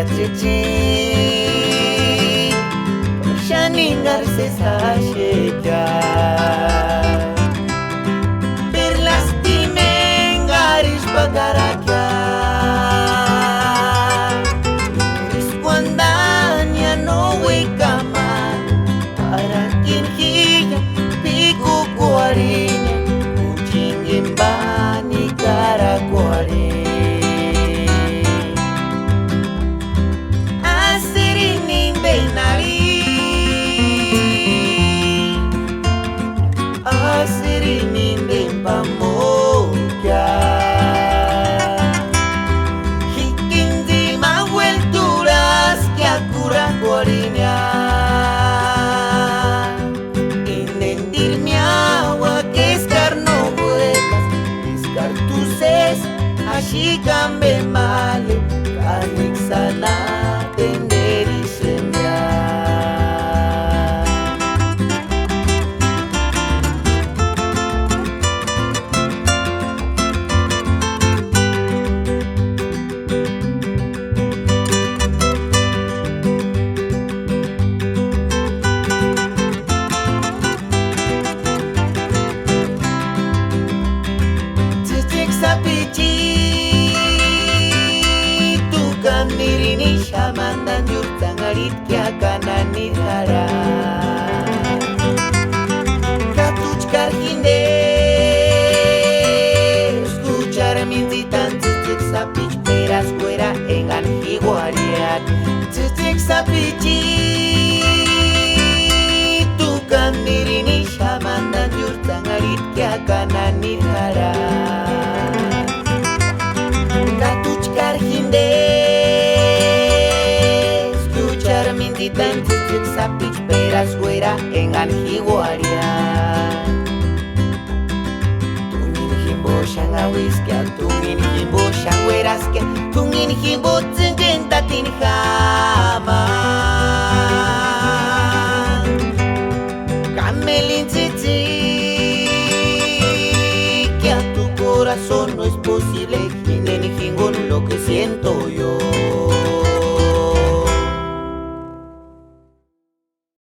chichi Shaningarse sasheka Per lastimengaris pagarakya Riskwandanya no wekama Para kinhiya piku kuarinya Kuchingimbani karakuari Shikambe male kanik sana tenderi semya Titik sapichi Mirini shamandan yurtangarit kya kanani hara Katuchkar hinde Escuchar minzitan titik sapich peras fuera engan higuariat Titik sapichi Tukan mirini shamandan yurtangarit kya kanani hara Katuchkar hinde Mintitan titik sapich peras fuera en anjiguaria Tungin himbo shangawiskia Tungin himbo shangweraskia Tungin himbo tsingentatin jama Camelin tzitziki Que a tu corazón no es posible Ginen jingon lo que siento yo